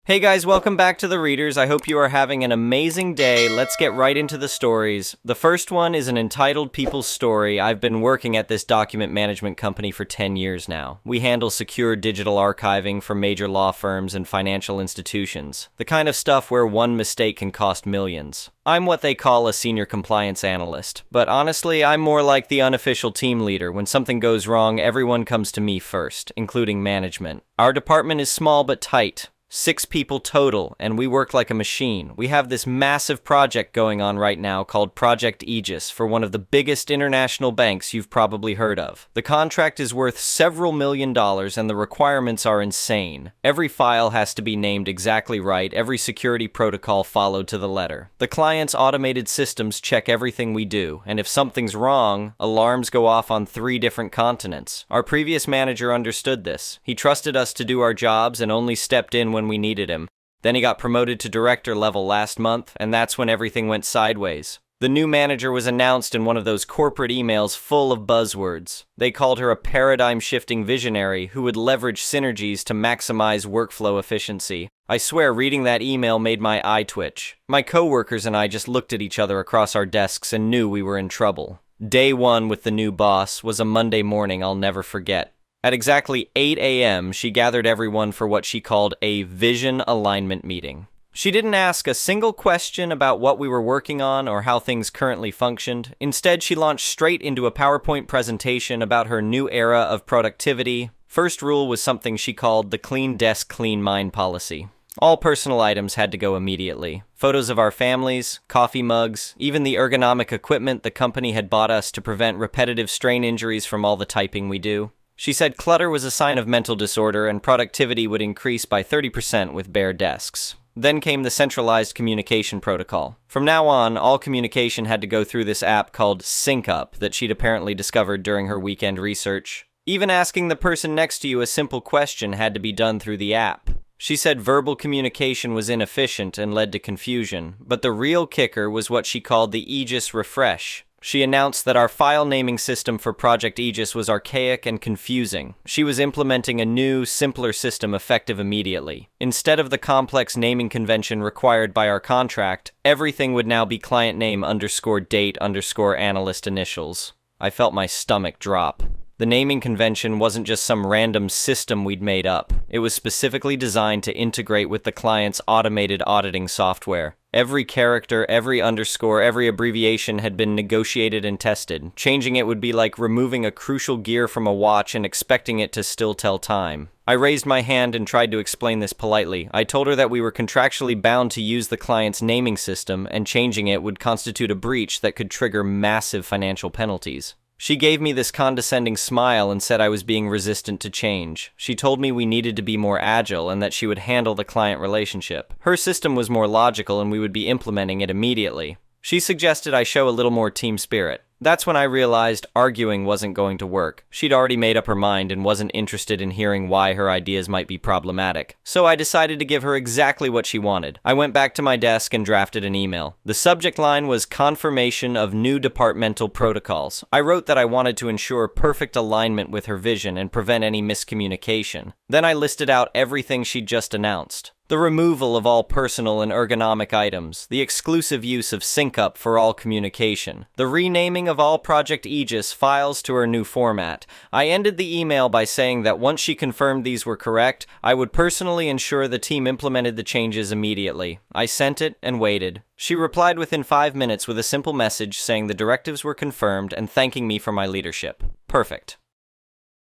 Hey guys, welcome back to The Readers. I hope you are having an amazing day. Let's get right into the stories. The first one is an entitled people's story. I've been working at this document management company for 10 years now. We handle secure digital archiving for major law firms and financial institutions. The kind of stuff where one mistake can cost millions. I'm what they call a senior compliance analyst, but honestly, I'm more like the unofficial team leader. When something goes wrong, everyone comes to me first, including management. Our department is small but tight. 6 people total, and we work like a machine. We have this massive project going on right now called Project Aegis for one of the biggest international banks you've probably heard of. The contract is worth several $million and the requirements are insane. Every file has to be named exactly right, every security protocol followed to the letter. The client's automated systems check everything we do, and if something's wrong, alarms go off on 3 different continents. Our previous manager understood this. He trusted us to do our jobs and only stepped in when we needed him. Then he got promoted to director level last month, and that's when everything went sideways. The new manager was announced in one of those corporate emails full of buzzwords. They called her a paradigm-shifting visionary who would leverage synergies to maximize workflow efficiency. I swear reading that email made my eye twitch. My coworkers and I just looked at each other across our desks and knew we were in trouble. Day 1 with the new boss was a Monday morning I'll never forget. At exactly 8 a.m., she gathered everyone for what she called a vision alignment meeting. She didn't ask a single question about what we were working on or how things currently functioned. Instead, she launched straight into a PowerPoint presentation about her new era of productivity. First rule was something she called the clean desk, clean mind policy. All personal items had to go immediately. Photos of our families, coffee mugs, even the ergonomic equipment the company had bought us to prevent repetitive strain injuries from all the typing we do. She said clutter was a sign of mental disorder and productivity would increase by 30% with bare desks. Then came the centralized communication protocol. From now on, all communication had to go through this app called SyncUp that she'd apparently discovered during her weekend research. Even asking the person next to you a simple question had to be done through the app. She said verbal communication was inefficient and led to confusion, but the real kicker was what she called the Aegis refresh. She announced that our file naming system for Project Aegis was archaic and confusing. She was implementing a new, simpler system effective immediately. Instead of the complex naming convention required by our contract, everything would now be client name _date _analyst initials. I felt my stomach drop. The naming convention wasn't just some random system we'd made up. It was specifically designed to integrate with the client's automated auditing software. Every character, every underscore, every abbreviation had been negotiated and tested. Changing it would be like removing a crucial gear from a watch and expecting it to still tell time. I raised my hand and tried to explain this politely. I told her that we were contractually bound to use the client's naming system, and changing it would constitute a breach that could trigger massive financial penalties. She gave me this condescending smile and said I was being resistant to change. She told me we needed to be more agile and that she would handle the client relationship. Her system was more logical and we would be implementing it immediately. She suggested I show a little more team spirit. That's when I realized arguing wasn't going to work. She'd already made up her mind and wasn't interested in hearing why her ideas might be problematic. So I decided to give her exactly what she wanted. I went back to my desk and drafted an email. The subject line was confirmation of new departmental protocols. I wrote that I wanted to ensure perfect alignment with her vision and prevent any miscommunication. Then I listed out everything she'd just announced. The removal of all personal and ergonomic items, the exclusive use of SyncUp for all communication, the renaming of all Project Aegis files to her new format. I ended the email by saying that once she confirmed these were correct, I would personally ensure the team implemented the changes immediately. I sent it and waited. She replied within 5 minutes with a simple message saying the directives were confirmed and thanking me for my leadership. Perfect.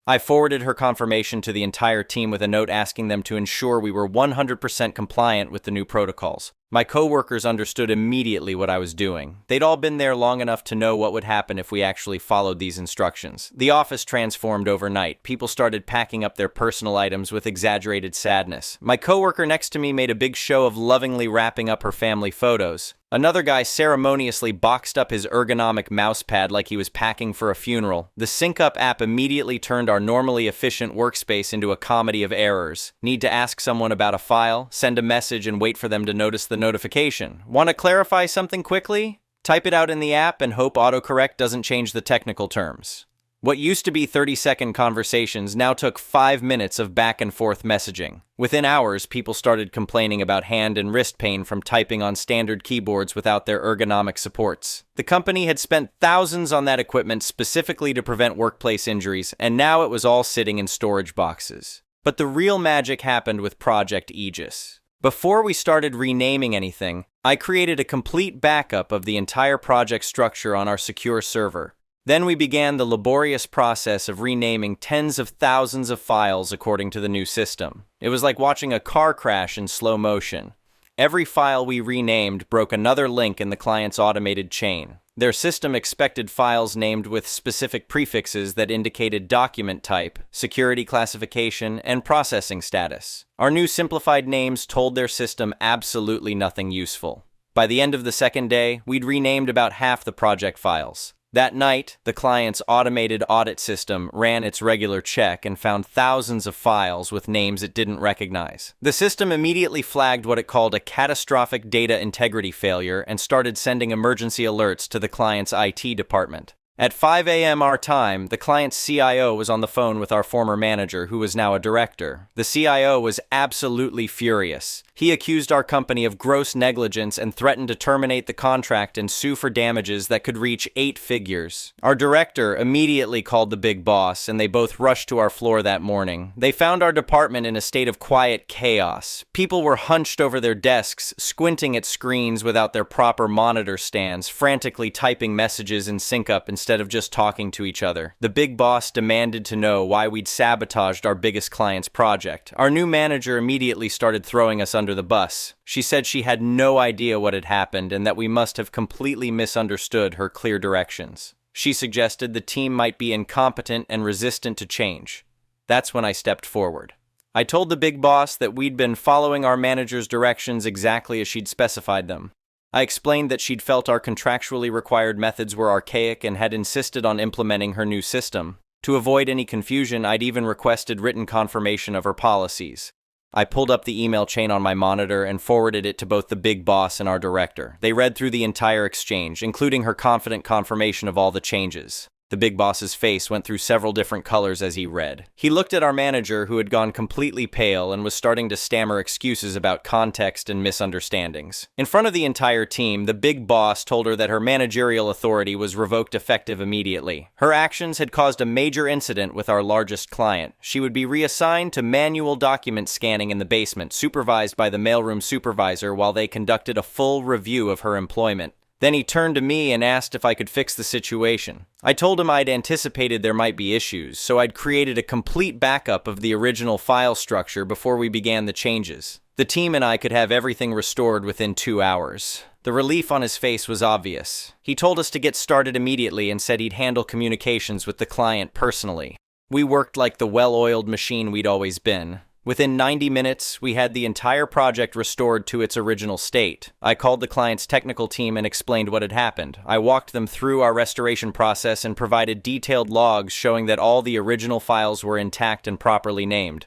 I forwarded her confirmation to the entire team with a note asking them to ensure we were 100% compliant with the new protocols. My coworkers understood immediately what I was doing. They'd all been there long enough to know what would happen if we actually followed these instructions. The office transformed overnight. People started packing up their personal items with exaggerated sadness. My coworker next to me made a big show of lovingly wrapping up her family photos. Another guy ceremoniously boxed up his ergonomic mousepad like he was packing for a funeral. The SyncUp app immediately turned our normally efficient workspace into a comedy of errors. Need to ask someone about a file, send a message and wait for them to notice the notification. Want to clarify something quickly? Type it out in the app and hope autocorrect doesn't change the technical terms. What used to be 30-second conversations now took 5 minutes of back-and-forth messaging. Within hours, people started complaining about hand and wrist pain from typing on standard keyboards without their ergonomic supports. The company had spent thousands on that equipment specifically to prevent workplace injuries, and now it was all sitting in storage boxes. But the real magic happened with Project Aegis. Before we started renaming anything, I created a complete backup of the entire project structure on our secure server. Then we began the laborious process of renaming tens of thousands of files according to the new system. It was like watching a car crash in slow motion. Every file we renamed broke another link in the client's automated chain. Their system expected files named with specific prefixes that indicated document type, security classification, and processing status. Our new simplified names told their system absolutely nothing useful. By the end of the second day, we'd renamed about half the project files. That night, the client's automated audit system ran its regular check and found thousands of files with names it didn't recognize. The system immediately flagged what it called a catastrophic data integrity failure and started sending emergency alerts to the client's IT department. At 5 a.m. our time, the client's CIO was on the phone with our former manager, who was now a director. The CIO was absolutely furious. He accused our company of gross negligence and threatened to terminate the contract and sue for damages that could reach 8 figures. Our director immediately called the big boss, and they both rushed to our floor that morning. They found our department in a state of quiet chaos. People were hunched over their desks, squinting at screens without their proper monitor stands, frantically typing messages in sync-up instead of just talking to each other. The big boss demanded to know why we'd sabotaged our biggest client's project. Our new manager immediately started throwing us under the bus. She said she had no idea what had happened and that we must have completely misunderstood her clear directions. She suggested the team might be incompetent and resistant to change. That's when I stepped forward. I told the big boss that we'd been following our manager's directions exactly as she'd specified them. I explained that she'd felt our contractually required methods were archaic and had insisted on implementing her new system. To avoid any confusion, I'd even requested written confirmation of her policies. I pulled up the email chain on my monitor and forwarded it to both the big boss and our director. They read through the entire exchange, including her confident confirmation of all the changes. The big boss's face went through several different colors as he read. He looked at our manager, who had gone completely pale and was starting to stammer excuses about context and misunderstandings. In front of the entire team, the big boss told her that her managerial authority was revoked effective immediately. Her actions had caused a major incident with our largest client. She would be reassigned to manual document scanning in the basement, supervised by the mailroom supervisor while they conducted a full review of her employment. Then he turned to me and asked if I could fix the situation. I told him I'd anticipated there might be issues, so I'd created a complete backup of the original file structure before we began the changes. The team and I could have everything restored within 2 hours. The relief on his face was obvious. He told us to get started immediately and said he'd handle communications with the client personally. We worked like the well-oiled machine we'd always been. Within 90 minutes, we had the entire project restored to its original state. I called the client's technical team and explained what had happened. I walked them through our restoration process and provided detailed logs showing that all the original files were intact and properly named.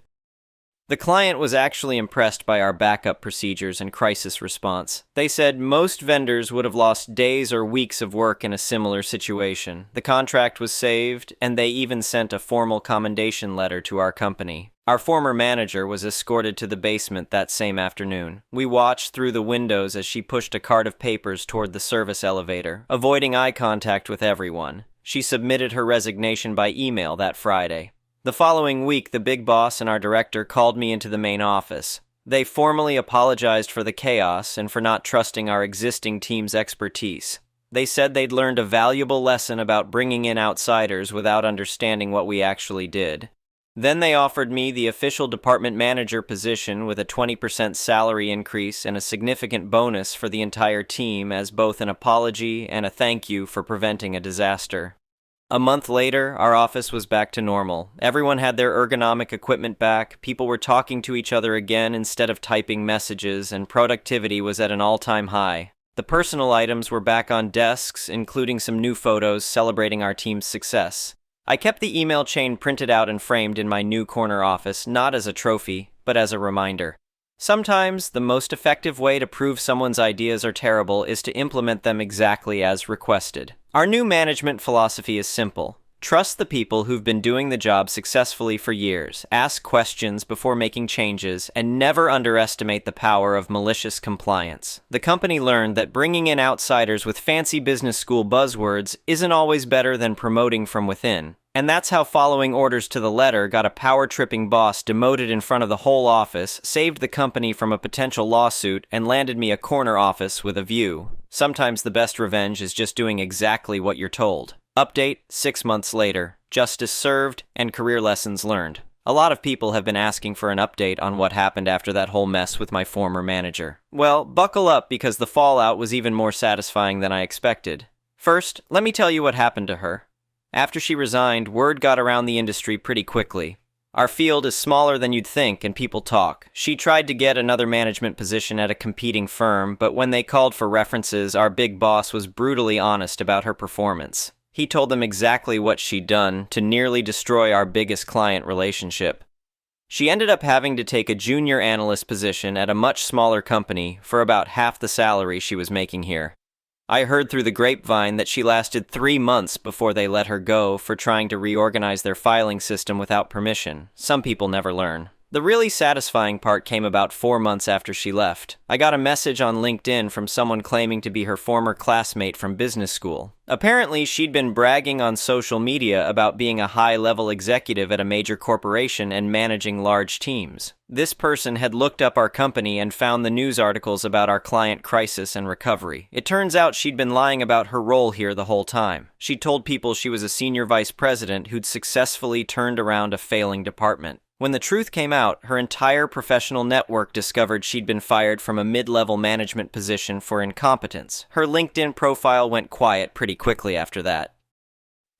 The client was actually impressed by our backup procedures and crisis response. They said most vendors would have lost days or weeks of work in a similar situation. The contract was saved, and they even sent a formal commendation letter to our company. Our former manager was escorted to the basement that same afternoon. We watched through the windows as she pushed a cart of papers toward the service elevator, avoiding eye contact with everyone. She submitted her resignation by email that Friday. The following week, the big boss and our director called me into the main office. They formally apologized for the chaos and for not trusting our existing team's expertise. They said they'd learned a valuable lesson about bringing in outsiders without understanding what we actually did. Then they offered me the official department manager position with a 20% salary increase and a significant bonus for the entire team as both an apology and a thank you for preventing a disaster. A month later, our office was back to normal. Everyone had their ergonomic equipment back, people were talking to each other again instead of typing messages, and productivity was at an all-time high. The personal items were back on desks, including some new photos celebrating our team's success. I kept the email chain printed out and framed in my new corner office, not as a trophy, but as a reminder. Sometimes, the most effective way to prove someone's ideas are terrible is to implement them exactly as requested. Our new management philosophy is simple. Trust the people who've been doing the job successfully for years, ask questions before making changes, and never underestimate the power of malicious compliance. The company learned that bringing in outsiders with fancy business school buzzwords isn't always better than promoting from within. And that's how following orders to the letter got a power-tripping boss demoted in front of the whole office, saved the company from a potential lawsuit, and landed me a corner office with a view. Sometimes the best revenge is just doing exactly what you're told. Update, 6 months later. Justice served and career lessons learned. A lot of people have been asking for an update on what happened after that whole mess with my former manager. Well, buckle up because the fallout was even more satisfying than I expected. First, let me tell you what happened to her. After she resigned, word got around the industry pretty quickly. Our field is smaller than you'd think, and people talk. She tried to get another management position at a competing firm, but when they called for references, our big boss was brutally honest about her performance. He told them exactly what she'd done to nearly destroy our biggest client relationship. She ended up having to take a junior analyst position at a much smaller company for about half the salary she was making here. I heard through the grapevine that she lasted 3 months before they let her go for trying to reorganize their filing system without permission. Some people never learn. The really satisfying part came about 4 months after she left. I got a message on LinkedIn from someone claiming to be her former classmate from business school. Apparently, she'd been bragging on social media about being a high-level executive at a major corporation and managing large teams. This person had looked up our company and found the news articles about our client crisis and recovery. It turns out she'd been lying about her role here the whole time. She told people she was a senior vice president who'd successfully turned around a failing department. When the truth came out, her entire professional network discovered she'd been fired from a mid-level management position for incompetence. Her LinkedIn profile went quiet pretty quickly after that.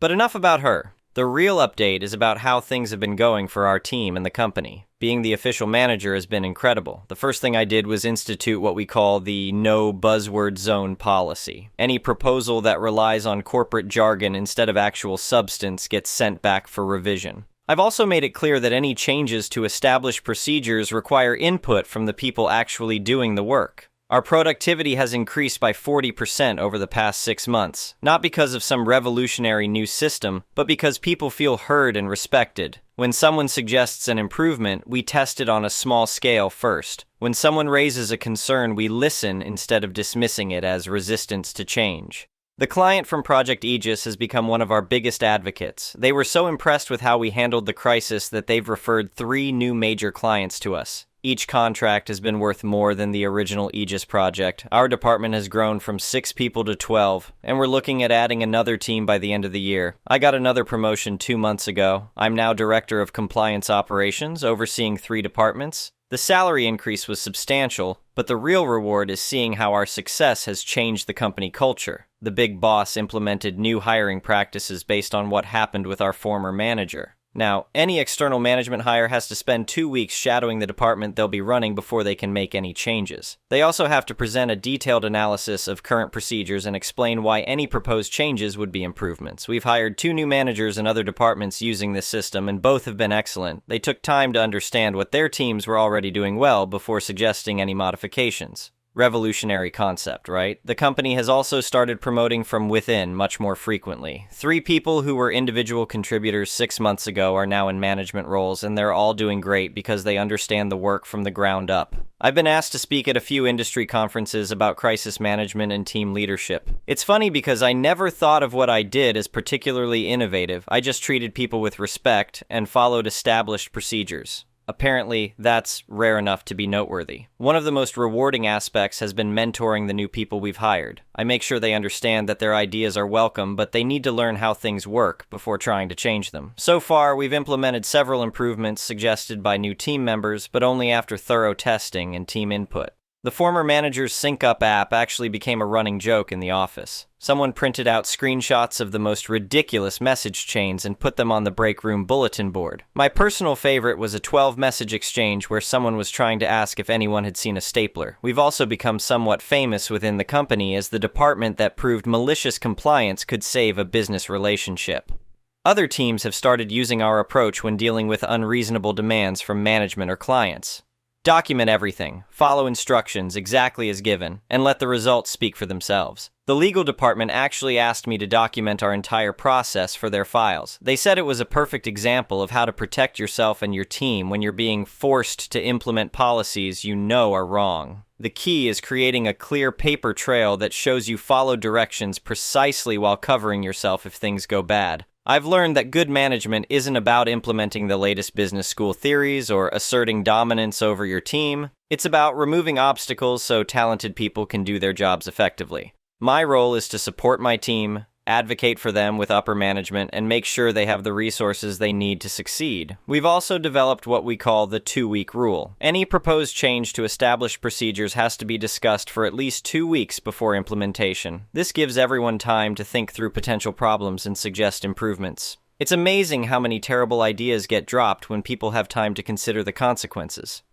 But enough about her. The real update is about how things have been going for our team and the company. Being the official manager has been incredible. The first thing I did was institute what we call the no buzzword zone policy. Any proposal that relies on corporate jargon instead of actual substance gets sent back for revision. I've also made it clear that any changes to established procedures require input from the people actually doing the work. Our productivity has increased by 40% over the past 6 months, not because of some revolutionary new system, but because people feel heard and respected. When someone suggests an improvement, we test it on a small scale first. When someone raises a concern, we listen instead of dismissing it as resistance to change. The client from Project Aegis has become one of our biggest advocates. They were so impressed with how we handled the crisis that they've referred 3 new major clients to us. Each contract has been worth more than the original Aegis project. Our department has grown from 6 people to 12, and we're looking at adding another team by the end of the year. I got another promotion 2 months ago. I'm now Director of Compliance Operations, overseeing 3 departments. The salary increase was substantial, but the real reward is seeing how our success has changed the company culture. The big boss implemented new hiring practices based on what happened with our former manager. Now, any external management hire has to spend 2 weeks shadowing the department they'll be running before they can make any changes. They also have to present a detailed analysis of current procedures and explain why any proposed changes would be improvements. We've hired 2 new managers in other departments using this system, and both have been excellent. They took time to understand what their teams were already doing well before suggesting any modifications. Revolutionary concept, right? The company has also started promoting from within much more frequently. 3 people who were individual contributors 6 months ago are now in management roles, and they're all doing great because they understand the work from the ground up. I've been asked to speak at a few industry conferences about crisis management and team leadership. It's funny because I never thought of what I did as particularly innovative. I just treated people with respect and followed established procedures. Apparently, that's rare enough to be noteworthy. One of the most rewarding aspects has been mentoring the new people we've hired. I make sure they understand that their ideas are welcome, but they need to learn how things work before trying to change them. So far, we've implemented several improvements suggested by new team members, but only after thorough testing and team input. The former manager's Sync Up app actually became a running joke in the office. Someone printed out screenshots of the most ridiculous message chains and put them on the break room bulletin board. My personal favorite was a 12-message exchange where someone was trying to ask if anyone had seen a stapler. We've also become somewhat famous within the company as the department that proved malicious compliance could save a business relationship. Other teams have started using our approach when dealing with unreasonable demands from management or clients. Document everything, follow instructions exactly as given, and let the results speak for themselves. The legal department actually asked me to document our entire process for their files. They said it was a perfect example of how to protect yourself and your team when you're being forced to implement policies you know are wrong. The key is creating a clear paper trail that shows you followed directions precisely while covering yourself if things go bad. I've learned that good management isn't about implementing the latest business school theories or asserting dominance over your team. It's about removing obstacles so talented people can do their jobs effectively. My role is to support my team, advocate for them with upper management, and make sure they have the resources they need to succeed. We've also developed what we call the 2-week rule. Any proposed change to established procedures has to be discussed for at least 2 weeks before implementation. This gives everyone time to think through potential problems and suggest improvements. It's amazing how many terrible ideas get dropped when people have time to consider the consequences.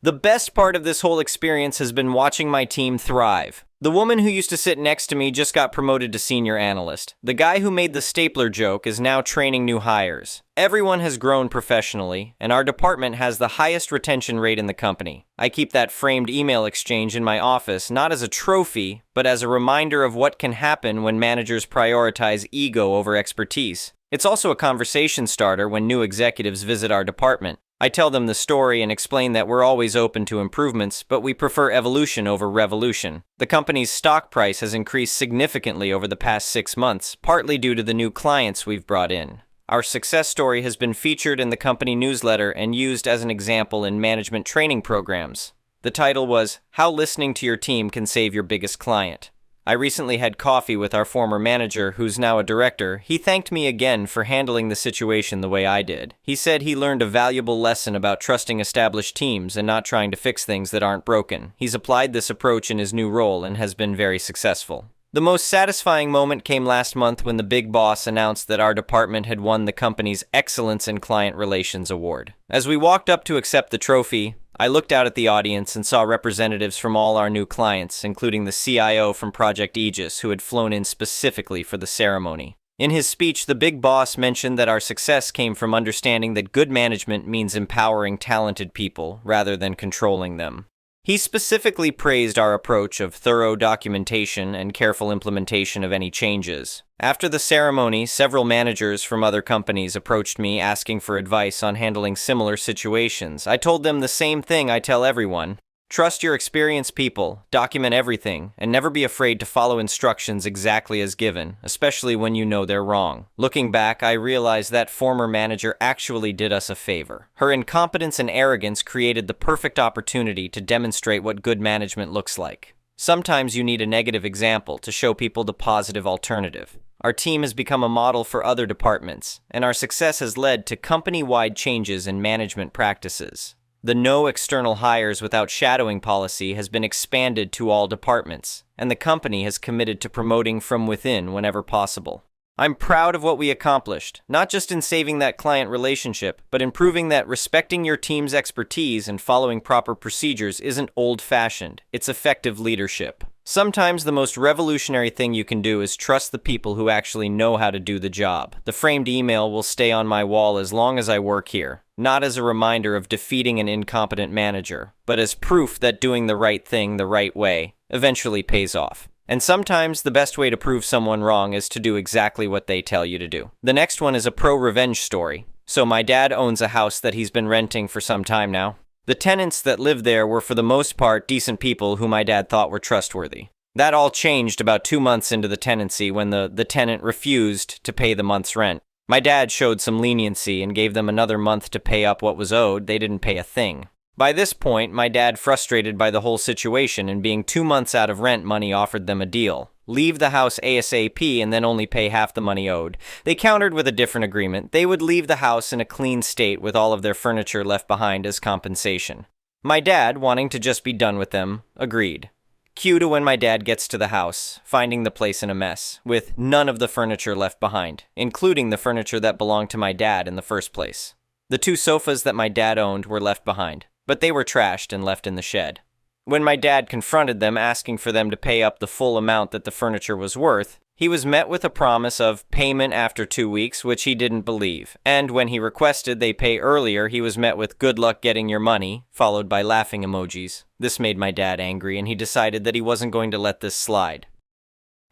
The best part of this whole experience has been watching my team thrive. The woman who used to sit next to me just got promoted to senior analyst. The guy who made the stapler joke is now training new hires. Everyone has grown professionally, and our department has the highest retention rate in the company. I keep that framed email exchange in my office not as a trophy, but as a reminder of what can happen when managers prioritize ego over expertise. It's also a conversation starter when new executives visit our department. I tell them the story and explain that we're always open to improvements, but we prefer evolution over revolution. The company's stock price has increased significantly over the past 6 months, partly due to the new clients we've brought in. Our success story has been featured in the company newsletter and used as an example in management training programs. The title was, "How Listening to Your Team Can Save Your Biggest Client." I recently had coffee with our former manager, who's now a director. He thanked me again for handling the situation the way I did. He said he learned a valuable lesson about trusting established teams and not trying to fix things that aren't broken. He's applied this approach in his new role and has been very successful. The most satisfying moment came last month when the big boss announced that our department had won the company's Excellence in Client Relations Award. As we walked up to accept the trophy, I looked out at the audience and saw representatives from all our new clients, including the CIO from Project Aegis, who had flown in specifically for the ceremony. In his speech, the big boss mentioned that our success came from understanding that good management means empowering talented people rather than controlling them. He specifically praised our approach of thorough documentation and careful implementation of any changes. After the ceremony, several managers from other companies approached me asking for advice on handling similar situations. I told them the same thing I tell everyone. Trust your experienced people, document everything, and never be afraid to follow instructions exactly as given, especially when you know they're wrong. Looking back, I realized that former manager actually did us a favor. Her incompetence and arrogance created the perfect opportunity to demonstrate what good management looks like. Sometimes you need a negative example to show people the positive alternative. Our team has become a model for other departments, and our success has led to company-wide changes in management practices. The no external hires without shadowing policy has been expanded to all departments, and the company has committed to promoting from within whenever possible. I'm proud of what we accomplished, not just in saving that client relationship, but in proving that respecting your team's expertise and following proper procedures isn't old-fashioned, it's effective leadership. Sometimes the most revolutionary thing you can do is trust the people who actually know how to do the job. The framed email will stay on my wall as long as I work here, not as a reminder of defeating an incompetent manager, but as proof that doing the right thing the right way eventually pays off. And sometimes the best way to prove someone wrong is to do exactly what they tell you to do. The next one is a pro-revenge story. So my dad owns a house that he's been renting for some time now. The tenants that lived there were for the most part decent people who my dad thought were trustworthy. That all changed about 2 months into the tenancy when the tenant refused to pay the month's rent. My dad showed some leniency and gave them another month to pay up what was owed. They didn't pay a thing. By this point, my dad, frustrated by the whole situation and being 2 months out of rent money, offered them a deal. Leave the house ASAP and then only pay half the money owed. They countered with a different agreement. They would leave the house in a clean state with all of their furniture left behind as compensation. My dad, wanting to just be done with them, agreed. Cue to when my dad gets to the house, finding the place in a mess, with none of the furniture left behind, including the furniture that belonged to my dad in the first place. The 2 sofas that my dad owned were left behind, but they were trashed and left in the shed. When my dad confronted them asking for them to pay up the full amount that the furniture was worth, He was met with a promise of payment after 2 weeks, which he didn't believe, and when he requested they pay earlier, he was met with "good luck getting your money," followed by laughing emojis. This made my dad angry, and he decided that he wasn't going to let this slide.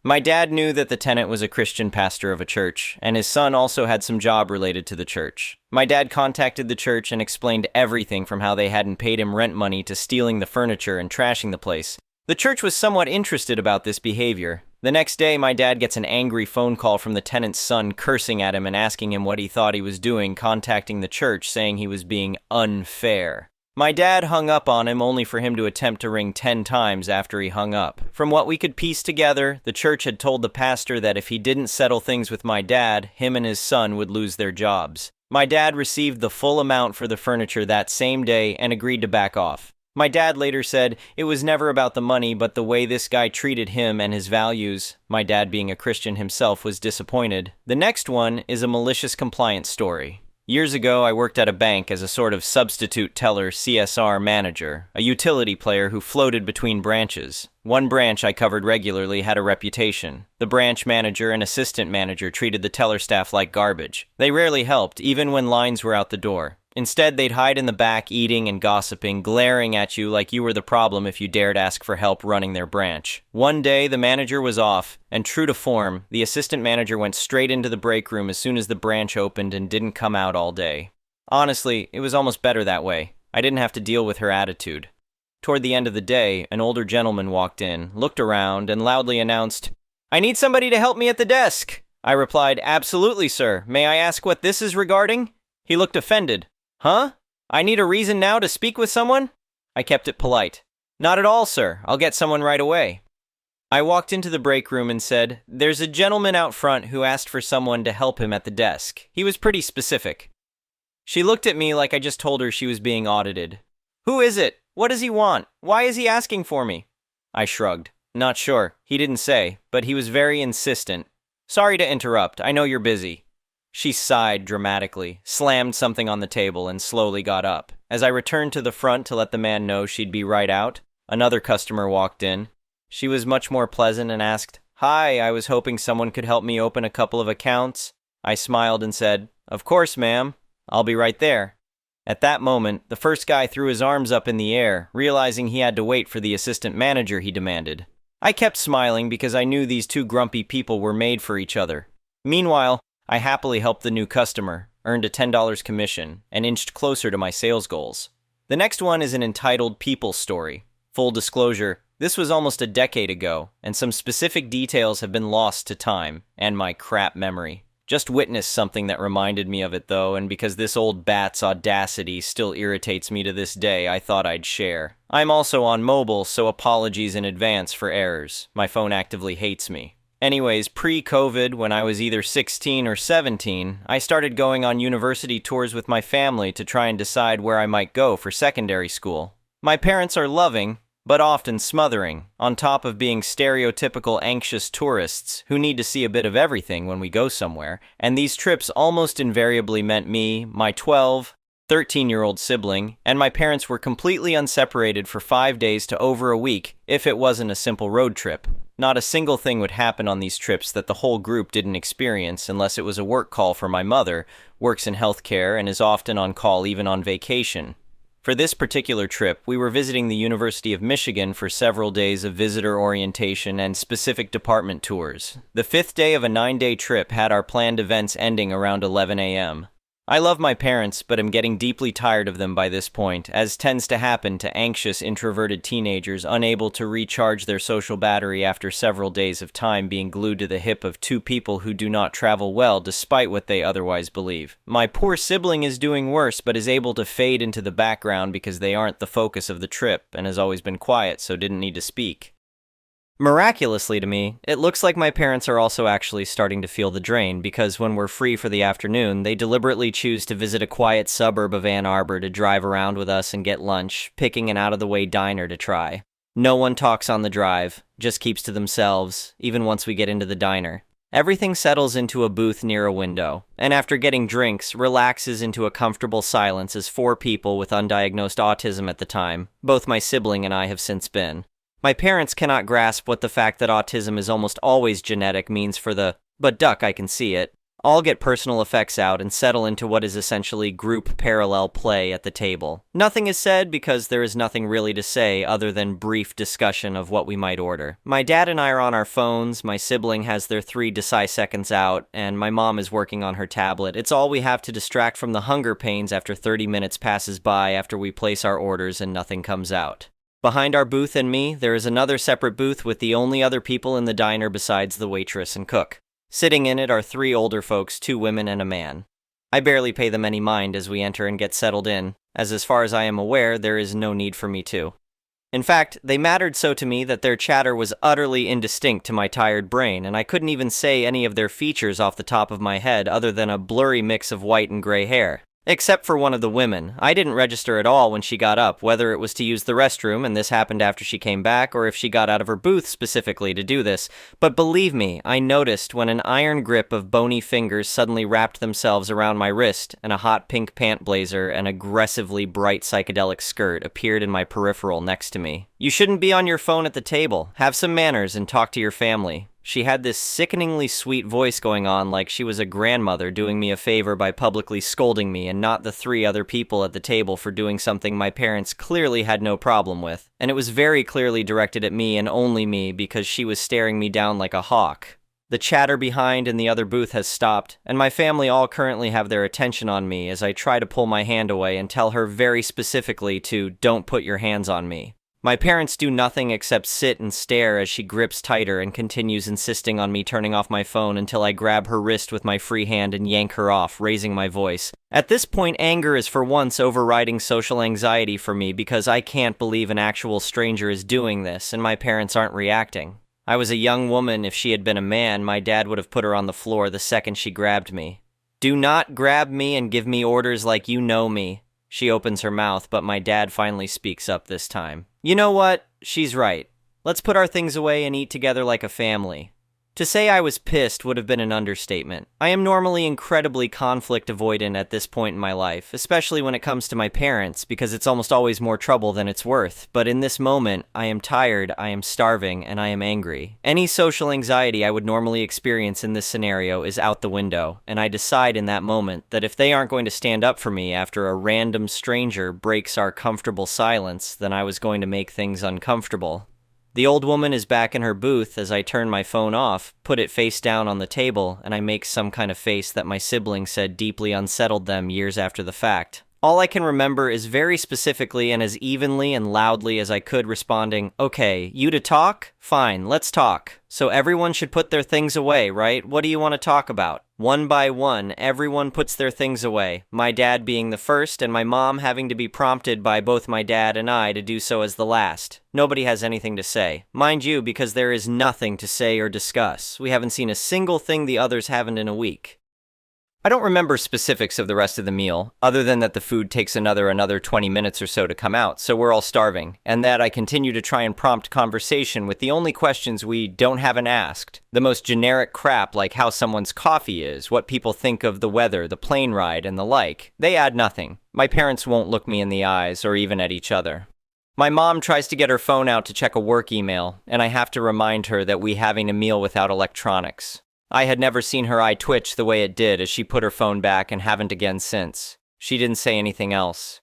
My dad knew that the tenant was a Christian pastor of a church, and his son also had some job related to the church. My dad contacted the church and explained everything from how they hadn't paid him rent money to stealing the furniture and trashing the place. The church was somewhat interested about this behavior. The next day, my dad gets an angry phone call from the tenant's son cursing at him and asking him what he thought he was doing, contacting the church saying he was being unfair. My dad hung up on him only for him to attempt to ring 10 times after he hung up. From what we could piece together, the church had told the pastor that if he didn't settle things with my dad, him and his son would lose their jobs. My dad received the full amount for the furniture that same day and agreed to back off. My dad later said it was never about the money, but the way this guy treated him and his values. My dad, being a Christian himself, was disappointed. The next one is a malicious compliance story. Years ago, I worked at a bank as a sort of substitute teller CSR manager, a utility player who floated between branches. One branch I covered regularly had a reputation. The branch manager and assistant manager treated the teller staff like garbage. They rarely helped, even when lines were out the door. Instead, they'd hide in the back, eating and gossiping, glaring at you like you were the problem if you dared ask for help running their branch. One day, the manager was off, and true to form, the assistant manager went straight into the break room as soon as the branch opened and didn't come out all day. Honestly, it was almost better that way. I didn't have to deal with her attitude. Toward the end of the day, an older gentleman walked in, looked around, and loudly announced, "I need somebody to help me at the desk." I replied, "Absolutely, sir. May I ask what this is regarding?" He looked offended. "Huh? I need a reason now to speak with someone?" I kept it polite. "Not at all, sir. I'll get someone right away." I walked into the break room and said, "There's a gentleman out front who asked for someone to help him at the desk. He was pretty specific." She looked at me like I just told her she was being audited. "Who is it? What does he want? Why is he asking for me?" I shrugged. "Not sure. He didn't say, but he was very insistent. Sorry to interrupt. I know you're busy." She sighed dramatically, slammed something on the table, and slowly got up. As I returned to the front to let the man know she'd be right out, another customer walked in. She was much more pleasant and asked, "Hi, I was hoping someone could help me open a couple of accounts." I smiled and said, "Of course, ma'am. I'll be right there." At that moment, the first guy threw his arms up in the air, realizing he had to wait for the assistant manager he demanded. I kept smiling because I knew these two grumpy people were made for each other. Meanwhile, I happily helped the new customer, earned a $10 commission, and inched closer to my sales goals. The next one is an entitled people story. Full disclosure, this was almost a decade ago, and some specific details have been lost to time and my crap memory. Just witnessed something that reminded me of it though, and because this old bat's audacity still irritates me to this day, I thought I'd share. I'm also on mobile, so apologies in advance for errors. My phone actively hates me. Anyways, pre-COVID, when I was either 16 or 17, I started going on university tours with my family to try and decide where I might go for secondary school. My parents are loving, but often smothering, on top of being stereotypical anxious tourists who need to see a bit of everything when we go somewhere, and these trips almost invariably meant me, my 13-year-old sibling, and my parents were completely unseparated for 5 days to over a week if it wasn't a simple road trip. Not a single thing would happen on these trips that the whole group didn't experience unless it was a work call for my mother, works in healthcare and is often on call even on vacation. For this particular trip, we were visiting the University of Michigan for several days of visitor orientation and specific department tours. The 5th day of a 9-day trip had our planned events ending around 11 a.m. I love my parents, but am getting deeply tired of them by this point, as tends to happen to anxious, introverted teenagers unable to recharge their social battery after several days of time being glued to the hip of two people who do not travel well despite what they otherwise believe. My poor sibling is doing worse, but is able to fade into the background because they aren't the focus of the trip and has always been quiet, so didn't need to speak. Miraculously to me, it looks like my parents are also actually starting to feel the drain because when we're free for the afternoon, they deliberately choose to visit a quiet suburb of Ann Arbor to drive around with us and get lunch, picking an out-of-the-way diner to try. No one talks on the drive, just keeps to themselves, even once we get into the diner. Everything settles into a booth near a window, and after getting drinks, relaxes into a comfortable silence as 4 people with undiagnosed autism at the time, both my sibling and I have since been. My parents cannot grasp what the fact that autism is almost always genetic means for the, but duck, I can see it. All get personal effects out and settle into what is essentially group parallel play at the table. Nothing is said because there is nothing really to say other than brief discussion of what we might order. My dad and I are on our phones, my sibling has their 3 deciseconds out, and my mom is working on her tablet. It's all we have to distract from the hunger pains after 30 minutes passes by after we place our orders and nothing comes out. Behind our booth and me, there is another separate booth with the only other people in the diner besides the waitress and cook. Sitting in it are 3 older folks, 2 women and a man. I barely pay them any mind as we enter and get settled in, as far as I am aware, there is no need for me to. In fact, they mattered so to me that their chatter was utterly indistinct to my tired brain, and I couldn't even say any of their features off the top of my head other than a blurry mix of white and gray hair. Except for one of the women. I didn't register at all when she got up, whether it was to use the restroom, and this happened after she came back, or if she got out of her booth specifically to do this. But believe me, I noticed when an iron grip of bony fingers suddenly wrapped themselves around my wrist, and a hot pink pant blazer and aggressively bright psychedelic skirt appeared in my peripheral next to me. You shouldn't be on your phone at the table. Have some manners and talk to your family. She had this sickeningly sweet voice going on like she was a grandmother doing me a favor by publicly scolding me and not the 3 other people at the table for doing something my parents clearly had no problem with. And it was very clearly directed at me and only me because she was staring me down like a hawk. The chatter behind in the other booth has stopped, and my family all currently have their attention on me as I try to pull my hand away and tell her very specifically to don't put your hands on me. My parents do nothing except sit and stare as she grips tighter and continues insisting on me turning off my phone until I grab her wrist with my free hand and yank her off, raising my voice. At this point, anger is for once overriding social anxiety for me because I can't believe an actual stranger is doing this and my parents aren't reacting. I was a young woman. If she had been a man, my dad would have put her on the floor the second she grabbed me. Do not grab me and give me orders like you know me. She opens her mouth, but my dad finally speaks up this time. You know what? She's right. Let's put our things away and eat together like a family. To say I was pissed would have been an understatement. I am normally incredibly conflict avoidant at this point in my life, especially when it comes to my parents, because it's almost always more trouble than it's worth. But in this moment, I am tired, I am starving, and I am angry. Any social anxiety I would normally experience in this scenario is out the window, and I decide in that moment that if they aren't going to stand up for me after a random stranger breaks our comfortable silence, then I was going to make things uncomfortable. The old woman is back in her booth as I turn my phone off, put it face down on the table, and I make some kind of face that my sibling said deeply unsettled them years after the fact. All I can remember is very specifically and as evenly and loudly as I could responding, "Okay, you to talk? Fine, let's talk. So everyone should put their things away, right? What do you want to talk about?" One by one, everyone puts their things away, my dad being the first and my mom having to be prompted by both my dad and I to do so as the last. Nobody has anything to say. Mind you, because there is nothing to say or discuss. We haven't seen a single thing the others haven't in a week. I don't remember specifics of the rest of the meal, other than that the food takes another 20 minutes or so to come out, so we're all starving, and that I continue to try and prompt conversation with the only questions we haven't asked. The most generic crap like how someone's coffee is, what people think of the weather, the plane ride, and the like. They add nothing. My parents won't look me in the eyes, or even at each other. My mom tries to get her phone out to check a work email, and I have to remind her that we're having a meal without electronics. I had never seen her eye twitch the way it did as she put her phone back and haven't again since. She didn't say anything else.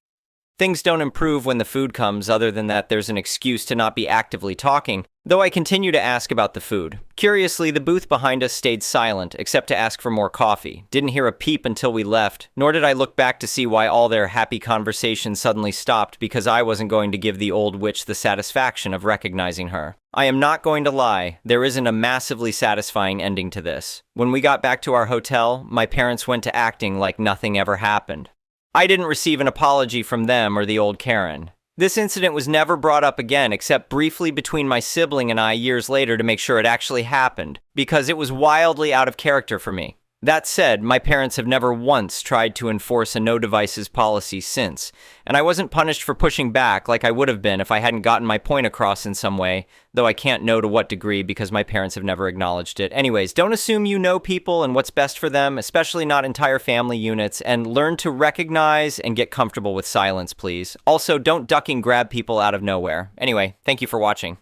Things don't improve when the food comes other than that there's an excuse to not be actively talking, though I continue to ask about the food. Curiously, the booth behind us stayed silent, except to ask for more coffee. Didn't hear a peep until we left, nor did I look back to see why all their happy conversation suddenly stopped because I wasn't going to give the old witch the satisfaction of recognizing her. I am not going to lie, there isn't a massively satisfying ending to this. When we got back to our hotel, my parents went to acting like nothing ever happened. I didn't receive an apology from them or the old Karen. This incident was never brought up again except briefly between my sibling and I years later to make sure it actually happened, because it was wildly out of character for me. That said, my parents have never once tried to enforce a no devices policy since, and I wasn't punished for pushing back like I would have been if I hadn't gotten my point across in some way, though I can't know to what degree because my parents have never acknowledged it. Anyways, don't assume you know people and what's best for them, especially not entire family units, and learn to recognize and get comfortable with silence, please. Also, don't duck and grab people out of nowhere. Anyway, thank you for watching.